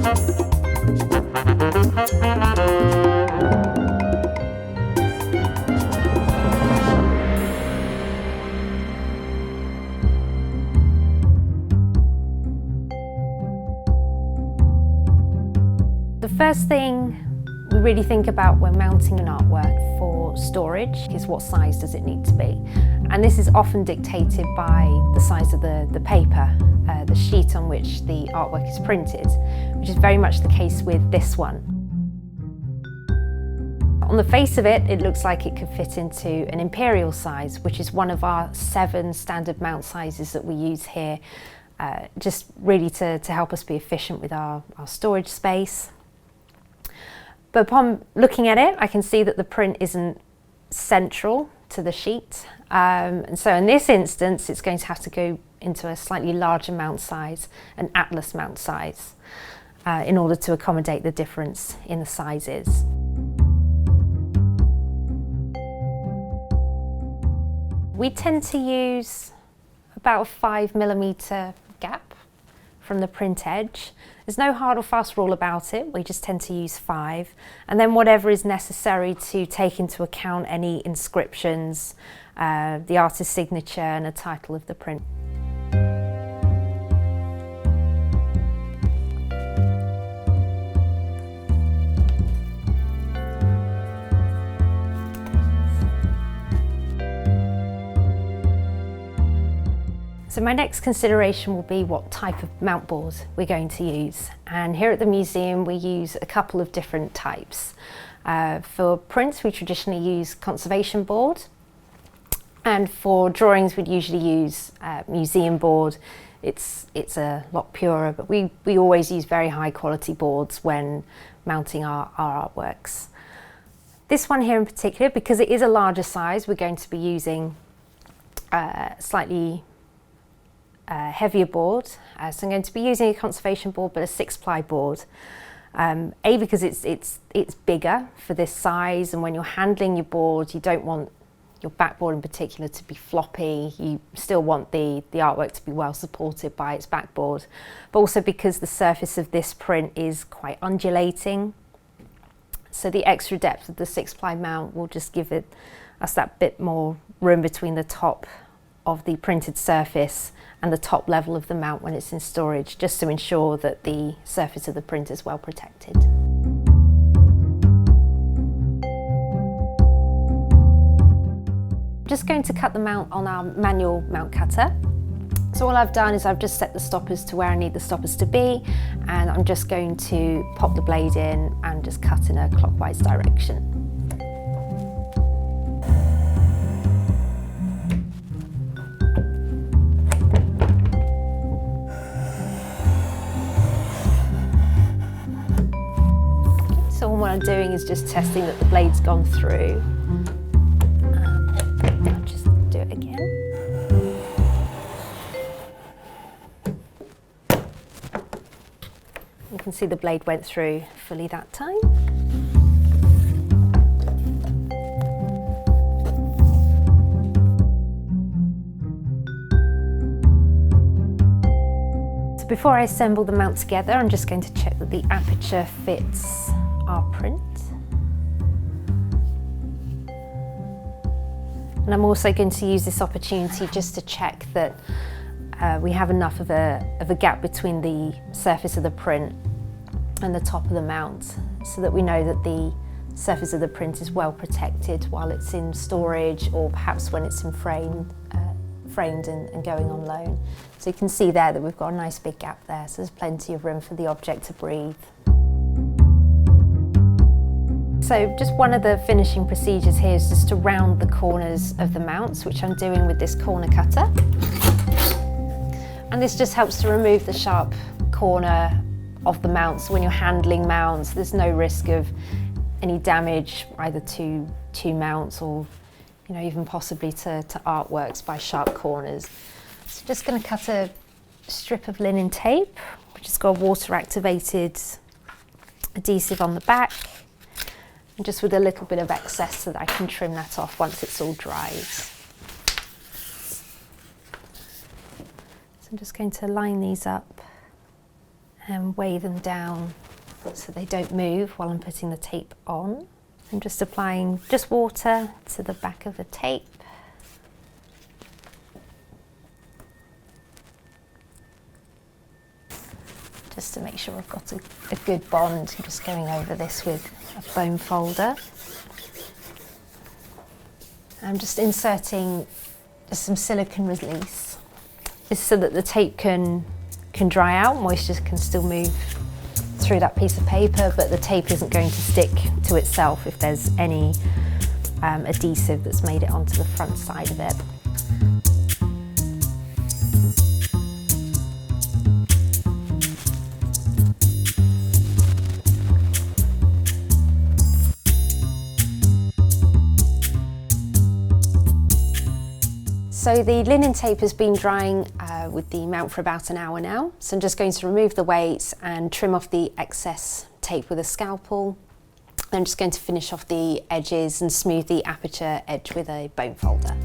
The first thing we really think about when mounting an artwork for storage is what size does it need to be. And this is often dictated by the size of the paper, the sheet on which the artwork is printed, which is very much the case with this one. On the face of it, it looks like it could fit into an imperial size, which is one of our 7 standard mount sizes that we use here, just really to help us be efficient with our storage space. But upon looking at it, I can see that the print isn't central to the sheet. And so in this instance, it's going to have to go into a slightly larger mount size, an atlas mount size, in order to accommodate the difference in the sizes. We tend to use about a 5mm gap from the print edge. There's no hard or fast rule about it, we just tend to use 5. And then whatever is necessary to take into account any inscriptions, the artist's signature and a title of the print. So my next consideration will be what type of mount board we're going to use. And here at the museum we use a couple of different types. For prints we traditionally use conservation board, and for drawings we'd usually use museum board. It's a lot purer, but we always use very high quality boards when mounting our artworks. This one here in particular, because it is a larger size, we're going to be using slightly heavier board. So I'm going to be using a conservation board, but a 6-ply board. Because it's bigger for this size, and when you're handling your board, you don't want your backboard in particular to be floppy. You still want the artwork to be well supported by its backboard, but also because the surface of this print is quite undulating. So the extra depth of the 6-ply mount will just give us that bit more room between the top of the printed surface and the top level of the mount when it's in storage, just to ensure that the surface of the print is well protected. I'm just going to cut the mount on our manual mount cutter. So all I've done is I've just set the stoppers to where I need the stoppers to be, and I'm just going to pop the blade in and just cut in a clockwise direction. So what I'm doing is just testing that the blade's gone through. I'll just do it again. You can see the blade went through fully that time. So before I assemble the mount together, I'm just going to check that the aperture fits our print. And I'm also going to use this opportunity just to check that we have enough of a gap between the surface of the print and the top of the mount, so that we know that the surface of the print is well protected while it's in storage, or perhaps when it's in framed and going on loan. So you can see there that we've got a nice big gap there, so there's plenty of room for the object to breathe. So just one of the finishing procedures here is just to round the corners of the mounts, which I'm doing with this corner cutter. And this just helps to remove the sharp corner of the mounts. When you're handling mounts, there's no risk of any damage either to mounts or even possibly to artworks by sharp corners. So just going to cut a strip of linen tape, which has got water activated adhesive on the back, and just with a little bit of excess so that I can trim that off once it's all dried. So I'm just going to line these up and weigh them down so they don't move while I'm putting the tape on. I'm just applying just water to the back of the tape. Just to make sure I've got a good bond. I'm just going over this with a bone folder. I'm just inserting some silicone release. This is so that the tape can dry out, moisture can still move through that piece of paper, but the tape isn't going to stick to itself if there's any adhesive that's made it onto the front side of it. So the linen tape has been drying with the mount for about an hour now. So I'm just going to remove the weights and trim off the excess tape with a scalpel. I'm just going to finish off the edges and smooth the aperture edge with a bone folder.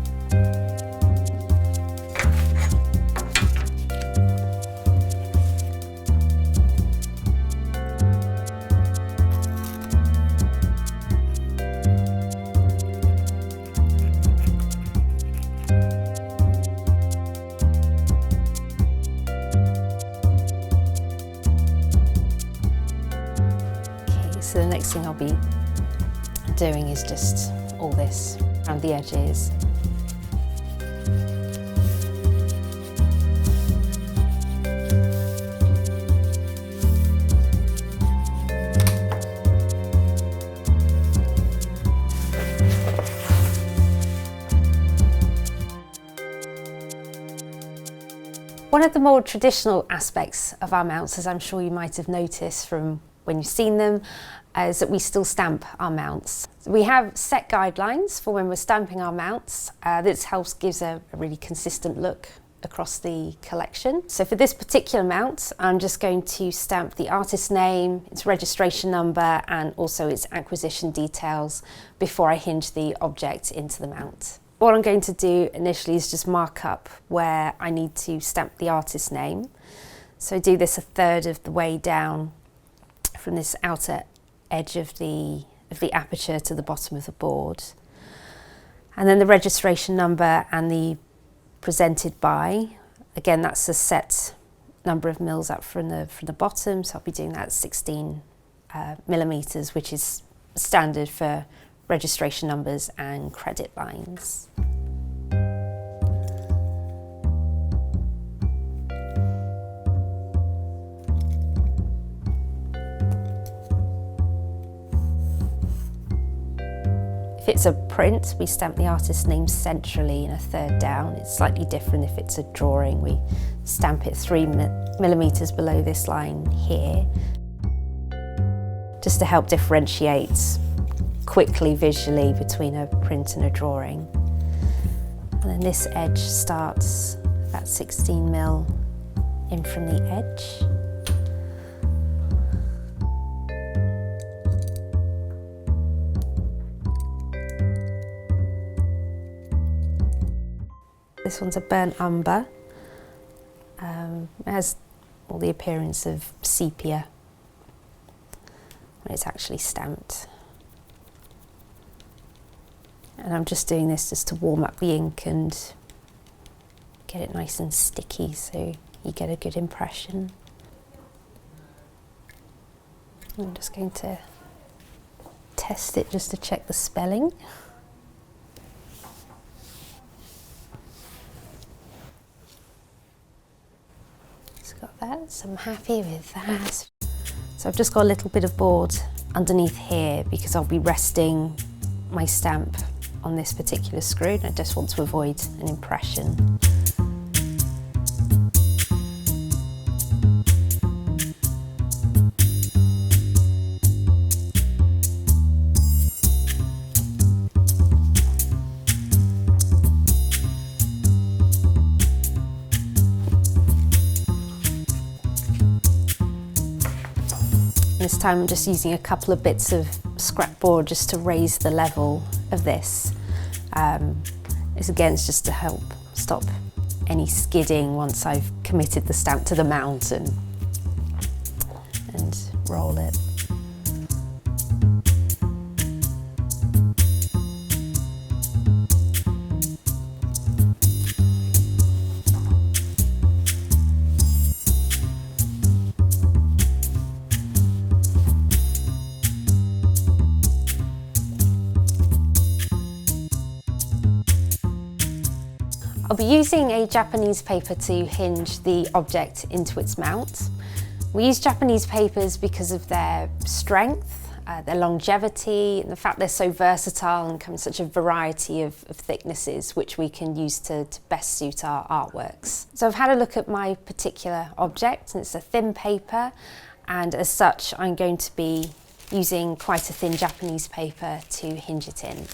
So the next thing I'll be doing is just all this around the edges. One of the more traditional aspects of our mounts, as I'm sure you might have noticed from when you've seen them, is that we still stamp our mounts. We have set guidelines for when we're stamping our mounts. This gives a really consistent look across the collection. So for this particular mount, I'm just going to stamp the artist's name, its registration number, and also its acquisition details before I hinge the object into the mount. What I'm going to do initially is just mark up where I need to stamp the artist's name. So I do this a third of the way down from this outer edge of the aperture to the bottom of the board. And then the registration number and the presented by, again that's a set number of mils up from the bottom, so I'll be doing that at 16 millimeters, which is standard for registration numbers and credit lines. If it's a print, we stamp the artist's name centrally in a third down. It's slightly different if it's a drawing. We stamp it 3 millimeters below this line here, just to help differentiate quickly visually between a print and a drawing. And then this edge starts about 16 mil in from the edge. This one's a burnt umber. It has all the appearance of sepia when it's actually stamped. And I'm just doing this just to warm up the ink and get it nice and sticky so you get a good impression. I'm just going to test it just to check the spelling. Got that, so I'm happy with that. So I've just got a little bit of board underneath here because I'll be resting my stamp on this particular screw and I just want to avoid an impression. This time I'm just using a couple of bits of scrap board just to raise the level of this. It's just to help stop any skidding once I've committed the stamp to the mount and and roll it. I'll be using a Japanese paper to hinge the object into its mount. We use Japanese papers because of their strength, their longevity, and the fact they're so versatile and come in such a variety of thicknesses which we can use to best suit our artworks. So I've had a look at my particular object, and it's a thin paper, and as such I'm going to be using quite a thin Japanese paper to hinge it in.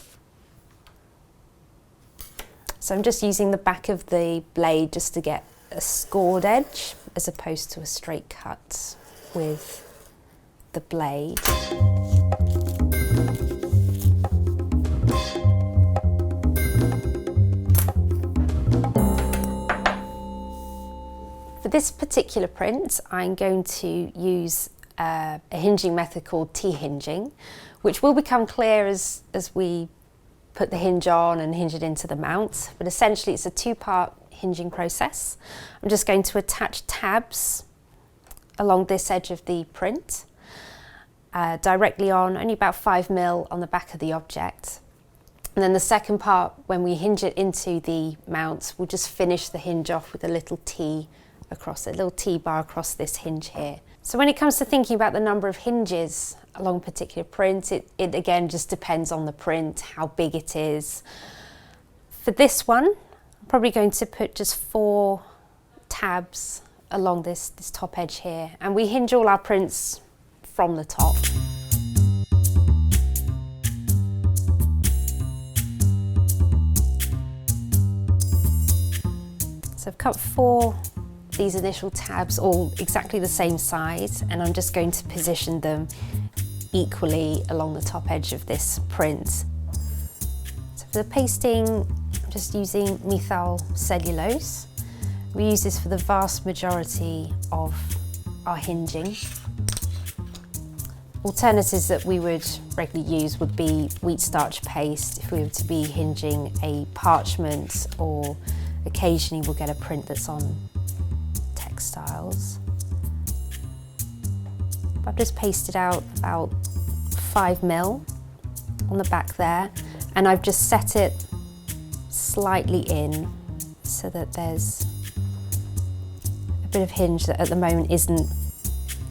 So I'm just using the back of the blade just to get a scored edge as opposed to a straight cut with the blade. For this particular print, I'm going to use a hinging method called T-hinging, which will become clear as we put the hinge on and hinge it into the mount, but essentially it's a two-part hinging process. I'm just going to attach tabs along this edge of the print, directly on, only about 5mm on the back of the object. And then the second part, when we hinge it into the mount, we'll just finish the hinge off with a little T across it, a little T-bar across this hinge here. So when it comes to thinking about the number of hinges along a particular print, it again just depends on the print, how big it is. For this one, I'm probably going to put just 4 tabs along this top edge here, and we hinge all our prints from the top. So I've cut 4 these initial tabs, all exactly the same size, and I'm just going to position them equally along the top edge of this print. So for the pasting, I'm just using methyl cellulose. We use this for the vast majority of our hinging. Alternatives that we would regularly use would be wheat starch paste if we were to be hinging a parchment, or occasionally we'll get a print that's on textiles. I've just pasted out about 5mm on the back there, and I've just set it slightly in so that there's a bit of hinge that at the moment isn't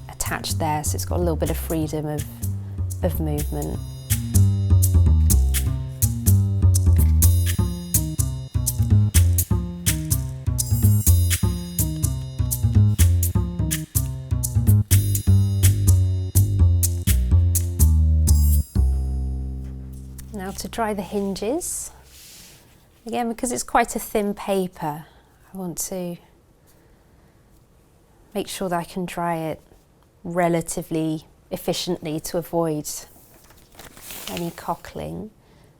attached there, so it's got a little bit of freedom of movement. Now to dry the hinges, again because it's quite a thin paper, I want to make sure that I can dry it relatively efficiently to avoid any cockling.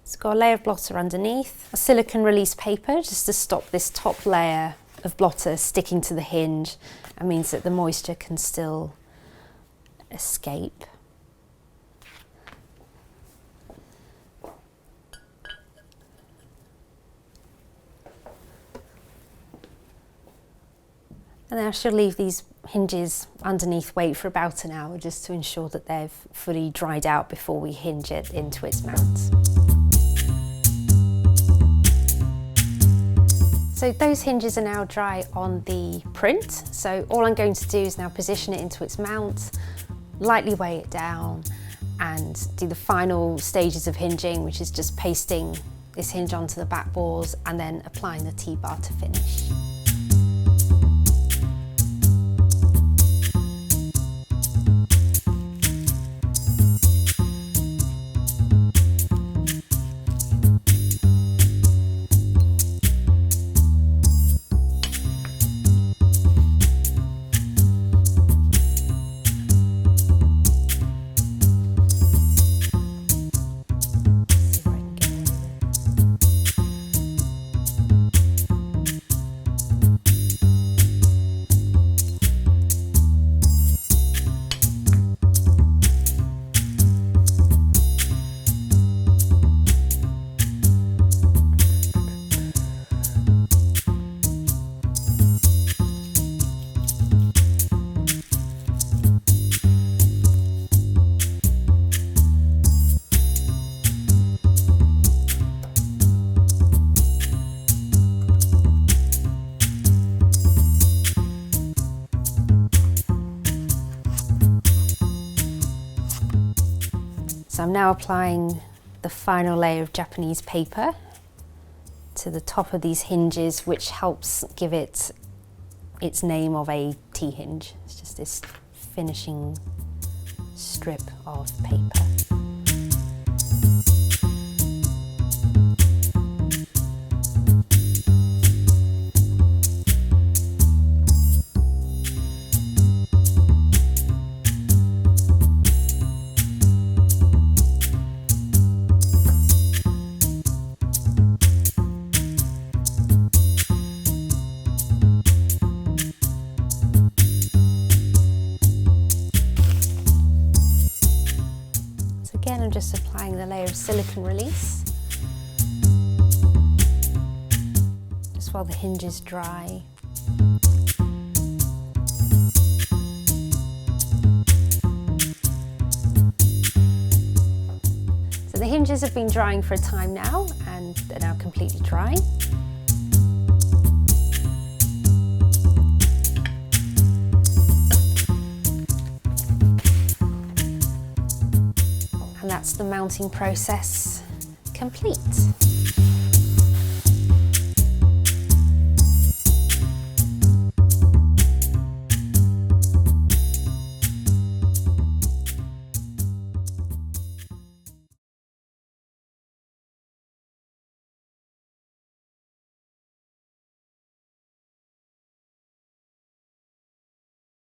It's got a layer of blotter underneath, a silicone release paper just to stop this top layer of blotter sticking to the hinge, and means that the moisture can still escape. And then I shall leave these hinges underneath weight for about an hour just to ensure that they've fully dried out before we hinge it into its mount. So those hinges are now dry on the print. So all I'm going to do is now position it into its mount, lightly weigh it down, and do the final stages of hinging, which is just pasting this hinge onto the back balls and then applying the T-bar to finish. So I'm now applying the final layer of Japanese paper to the top of these hinges, which helps give it its name of a T-hinge. It's just this finishing strip of paper. Again, I'm just applying the layer of silicone release, just while the hinges dry. So the hinges have been drying for a time now, and they're now completely dry. And that's the mounting process complete.